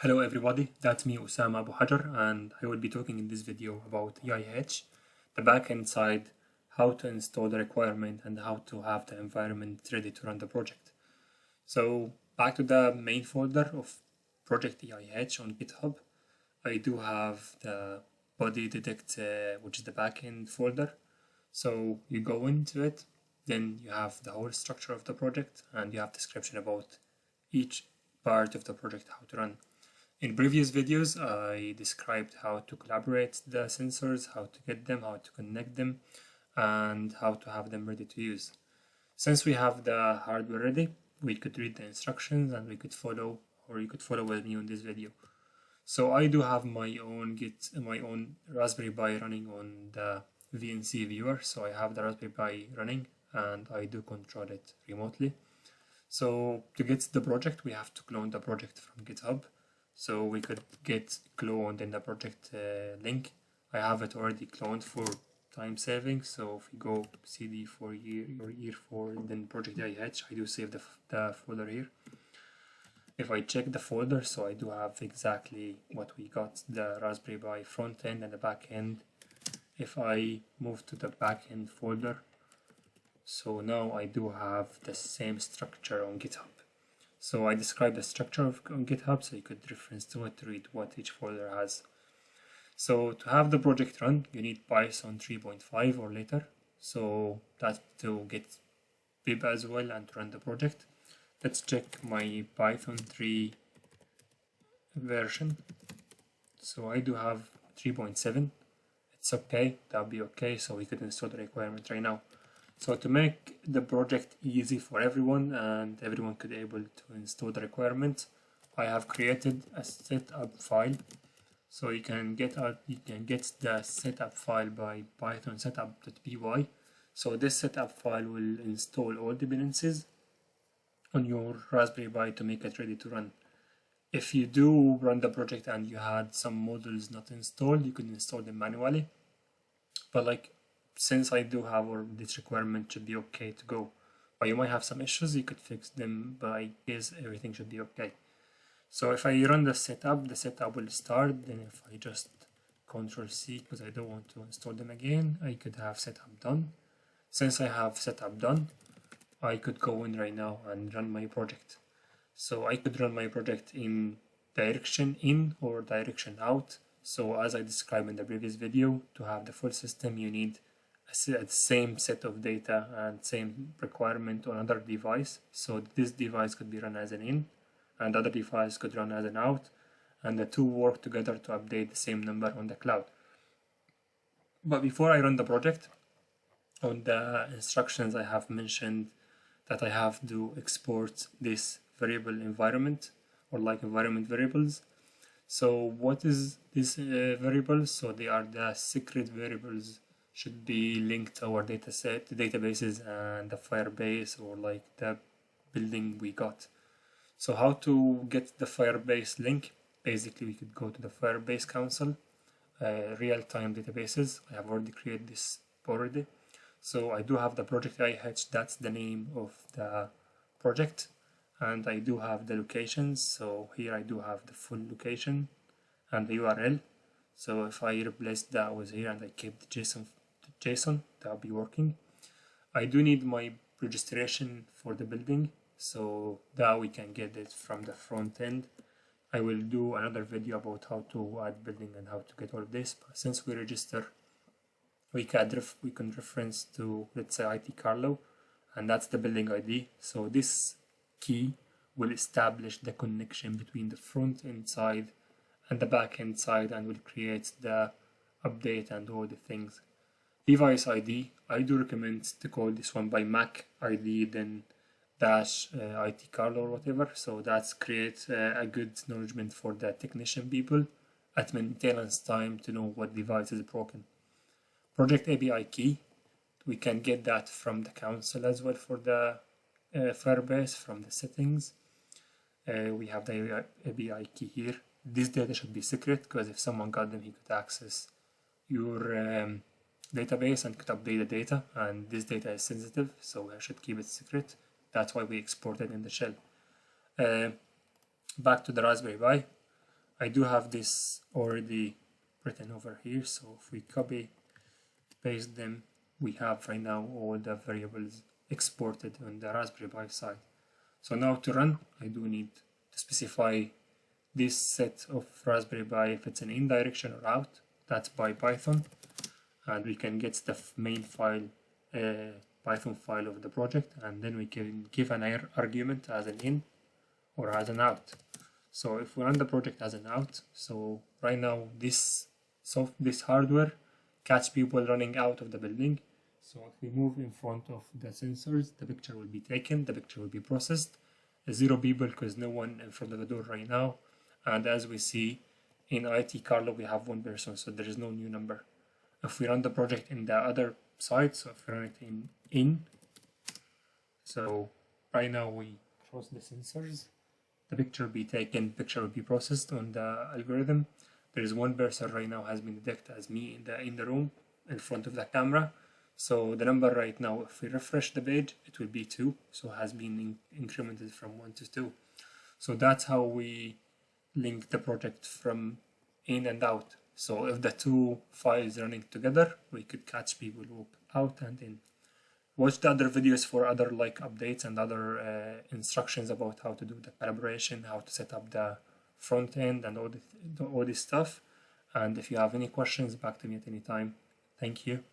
Hello everybody, that's me Osama Abu Hajar, and I will be talking in this video about EIH, the backend side, how to install the requirement and how to have the environment ready to run the project. So back to the main folder of project EIH on GitHub, I do have the body detect, which is the backend folder. So you go into it, then you have the whole structure of the project and you have description about each part of the project, how to run. In previous videos, I described how to collaborate the sensors, how to get them, how to connect them, and how to have them ready to use. Since we have the hardware ready, we could read the instructions and we could follow, or you could follow with me on this video. So I do have my own Raspberry Pi running on the VNC viewer. So I have the Raspberry Pi running and I do control it remotely. So to get the project, we have to clone the project from GitHub. So we could get cloned in the project link. I have it already cloned for time saving. So if we go cd for year or year 4, then project EIH, I do save the folder here. If I check the folder, so I do have exactly what we got, the Raspberry Pi front end and the back end. If I move to the back end folder, so now I do have the same structure on GitHub. So I described the structure on GitHub, so you could reference to it to read what each folder has. So to have the project run, you need Python 3.5 or later. So that's to get pip as well and to run the project. Let's check my Python 3 version. So I do have 3.7. It's okay, that'll be okay. So we could install the requirement right now. So to make the project easy for everyone and everyone could be able to install the requirement, I have created a setup file. So you can get the setup file by python setup.py. So this setup file will install all dependencies on your Raspberry Pi to make it ready to run. If you do run the project and you had some modules not installed, you can install them manually. But since I do have, or this requirement should be okay to go. But you might have some issues, you could fix them, but I guess everything should be okay. So if I run the setup will start. Then if I just Ctrl C because I don't want to install them again, I could have setup done. Since I have setup done, I could go in right now and run my project. So I could run my project in direction in or direction out. So as I described in the previous video, to have the full system, you need a same set of data and same requirement on another device. So this device could be run as an in and the other device could run as an out, and the two work together to update the same number on the cloud. But before I run the project, on the instructions I have mentioned that I have to export this variable environment or environment variables. So what is this variable? So they are the secret variables, should be linked to our dataset, the databases and the Firebase or the building we got. So how to get the Firebase link? Basically, we could go to the Firebase console, real-time databases. I have already created this already. So I do have the project EIH, that's the name of the project. And I do have the locations. So here I do have the full location and the URL. So if I replace that with here and I keep the JSON, that'll be working. I do need my registration for the building, so that we can get it from the front end. I will do another video about how to add building and how to get all of this, but since we register, we can reference to, let's say, IT Carlo, and that's the building ID. So this key will establish the connection between the front end side and the back end side and will create the update and all the things. Device ID, I do recommend to call this one by Mac ID, then dash IT Carlo or whatever. So that's creates a good acknowledgement for the technician people at maintenance time to know what device is broken. Project API key, we can get that from the console as well for the Firebase from the settings. We have the API key here. This data should be secret because if someone got them, he could access your database and could update the data, and this data is sensitive, so I should keep it secret. That's why we export it in the shell. Back to the Raspberry Pi. I do have this already written over here, so if we copy paste them, we have right now all the variables exported on the Raspberry Pi side. So now to run, I do need to specify this set of Raspberry Pi if it's an in direction or out. That's by Python, and we can get the main file, Python file of the project, and then we can give an argument as an in or as an out. So if we run the project as an out, so right now this hardware catch people running out of the building. So if we move in front of the sensors, the picture will be taken, the picture will be processed. 0 people because no one in front of the door right now. And as we see in IT Carlo, we have 1 person, so there is no new number. If we run the project in the other side, so if we run it in, so right now we cross the sensors, the picture will be taken, picture will be processed on the algorithm. There is 1 person right now has been detected as me in the room in front of the camera. So the number right now, if we refresh the page, it will be 2. So it has been incremented from 1 to 2. So that's how we link the project from in and out. So if the 2 files running together, we could catch people loop out and in. Watch the other videos for other like updates and other instructions about how to do the calibration, how to set up the front end and all this stuff. And if you have any questions, back to me at any time. Thank you.